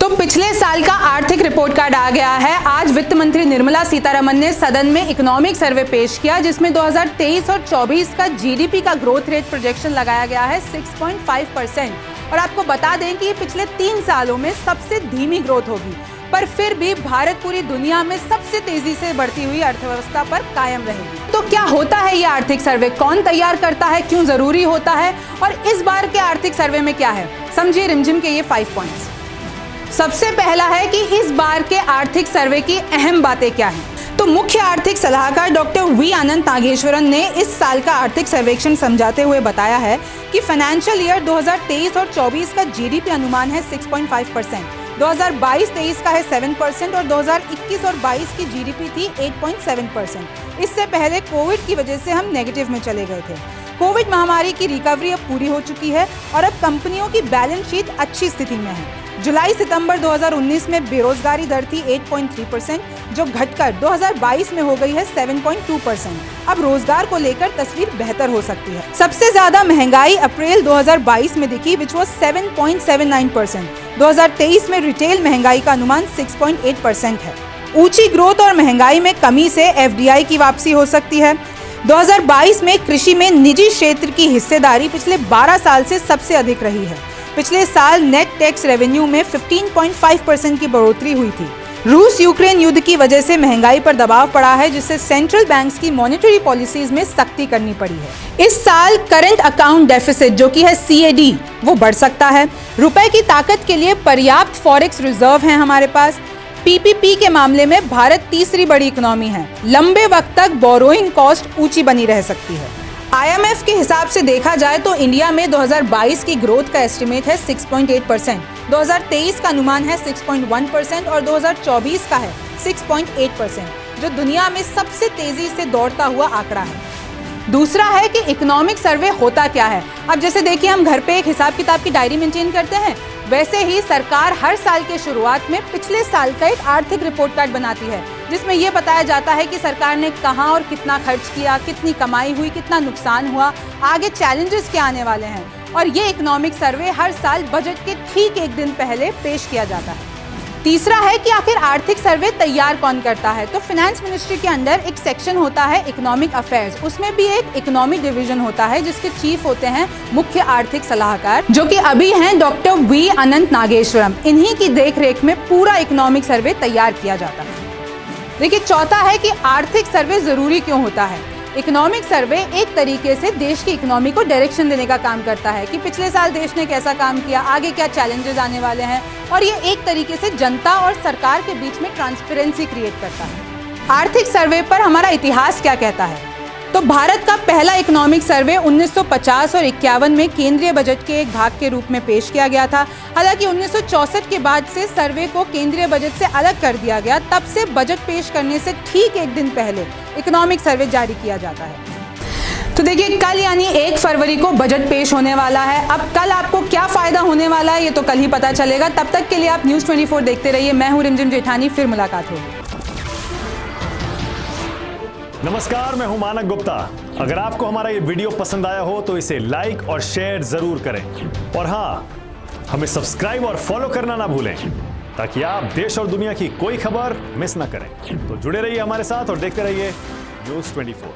तो पिछले साल का आर्थिक रिपोर्ट कार्ड आ गया है। आज वित्त मंत्री निर्मला सीतारमण ने सदन में इकोनॉमिक सर्वे पेश किया, जिसमें 2023 और 24 का जीडीपी का ग्रोथ रेट प्रोजेक्शन लगाया गया है 6.5%। और आपको बता दें कि ये पिछले 3 सालों में सबसे धीमी ग्रोथ होगी, पर फिर भी भारत पूरी दुनिया में सबसे तेजी से बढ़ती हुई अर्थव्यवस्था पर कायम रहेगी। तो क्या होता है ये आर्थिक सर्वे, कौन तैयार करता है, क्यों जरूरी होता है और इस बार के आर्थिक सर्वे में क्या है, समझिए रिमझिम के ये 5 पॉइंट्स। सबसे पहला है कि इस बार के आर्थिक सर्वे की अहम बातें क्या हैं। तो मुख्य आर्थिक सलाहकार डॉक्टर वी अनंत नागेश्वरन ने इस साल का आर्थिक सर्वेक्षण समझाते हुए बताया है कि फाइनेंशियल ईयर 2023 और 24 का जीडीपी अनुमान है 6.5%, 2022-23 का है 7% और 2021 और 22 की जीडीपी थी 8.7%। इससे पहले कोविड की वजह से हम नेगेटिव में चले गए थे। कोविड महामारी की रिकवरी अब पूरी हो चुकी है और अब कंपनियों की बैलेंस शीट अच्छी स्थिति में है। जुलाई सितंबर 2019 में बेरोजगारी दर थी 8.3%, जो घटकर 2022 में हो गई है 7.2%। अब रोजगार को लेकर तस्वीर बेहतर हो सकती है। सबसे ज्यादा महंगाई अप्रैल 2022 में दिखी, विच वॉज 7.79%। 2023 में रिटेल महंगाई का अनुमान 6.8% है। ऊंची ग्रोथ और महंगाई में कमी से एफडीआई की वापसी हो सकती है। 2022 में कृषि में निजी क्षेत्र की हिस्सेदारी पिछले 12 साल से सबसे अधिक रही है। पिछले साल नेट टैक्स रेवेन्यू में 15.5% की बढ़ोतरी हुई थी। रूस यूक्रेन युद्ध की वजह से महंगाई पर दबाव पड़ा है, जिससे सेंट्रल बैंक्स की मॉनेटरी पॉलिसीज में सख्ती करनी पड़ी है। इस साल करंट अकाउंट डेफिसिट, जो कि है सीएडी, वो बढ़ सकता है। रुपए की ताकत के लिए पर्याप्त फॉरेक्स रिजर्व हैं हमारे पास। पीपीपी के मामले में भारत तीसरी बड़ी इकोनॉमी है। लंबे वक्त तक बोरोइंग कॉस्ट ऊंची बनी रह सकती है। आईएमएफ के हिसाब से देखा जाए तो इंडिया में 2022 की ग्रोथ का एस्टिमेट है 6.8%, 2023 का अनुमान है 6.1% और 2024 का है 6.8%, जो दुनिया में सबसे तेजी से दौड़ता हुआ आंकड़ा है। दूसरा है कि इकोनॉमिक सर्वे होता क्या है। अब जैसे देखिए, हम घर पे एक हिसाब किताब की डायरी मेंटेन करते हैं, वैसे ही सरकार हर साल के शुरुआत में पिछले साल का एक आर्थिक रिपोर्ट कार्ड बनाती है, जिसमें ये बताया जाता है कि सरकार ने कहां और कितना खर्च किया, कितनी कमाई हुई, कितना नुकसान हुआ, आगे चैलेंजेस क्या आने वाले हैं। और ये इकोनॉमिक सर्वे हर साल बजट के ठीक 1 दिन पहले पेश किया जाता है। तीसरा है कि आखिर आर्थिक सर्वे तैयार कौन करता है। तो फाइनेंस मिनिस्ट्री के अंदर एक सेक्शन होता है इकोनॉमिक अफेयर्स, उसमें भी एक इकोनॉमिक डिवीजन होता है, जिसके चीफ होते हैं मुख्य आर्थिक सलाहकार, जो कि अभी हैं डॉक्टर वी अनंत नागेश्वरम। इन्हीं की देखरेख में पूरा इकोनॉमिक सर्वे तैयार किया जाता है। देखिए, चौथा है कि आर्थिक सर्वे जरूरी क्यों होता है। इकोनॉमिक सर्वे एक तरीके से देश की इकोनॉमी को डायरेक्शन देने का काम करता है कि पिछले साल देश ने कैसा काम किया, आगे क्या चैलेंजेस आने वाले हैं, और ये एक तरीके से जनता और सरकार के बीच में ट्रांसपेरेंसी क्रिएट करता है। आर्थिक सर्वे पर हमारा इतिहास क्या कहता है। तो भारत का पहला इकोनॉमिक सर्वे 1950 और 51 में केंद्रीय बजट के एक भाग के रूप में पेश किया गया था। हालांकि 1964 के बाद से सर्वे को केंद्रीय बजट से अलग कर दिया गया। तब से बजट पेश करने से ठीक 1 दिन पहले इकोनॉमिक सर्वे जारी किया जाता है। तो देखिए, कल यानी 1 फरवरी को बजट पेश होने वाला है। अब कल आपको क्या फायदा होने वाला है, ये तो कल ही पता चलेगा। तब तक के लिए आप न्यूज़ 24 देखते रहिए। मैं हूँ रिमझिम जेठानी, फिर मुलाकात होगी। नमस्कार, मैं हूं मानक गुप्ता। अगर आपको हमारा ये वीडियो पसंद आया हो तो इसे लाइक और शेयर जरूर करें, और हाँ, हमें सब्सक्राइब और फॉलो करना ना भूलें, ताकि आप देश और दुनिया की कोई खबर मिस ना करें। तो जुड़े रहिए हमारे साथ और देखते रहिए न्यूज़ 24।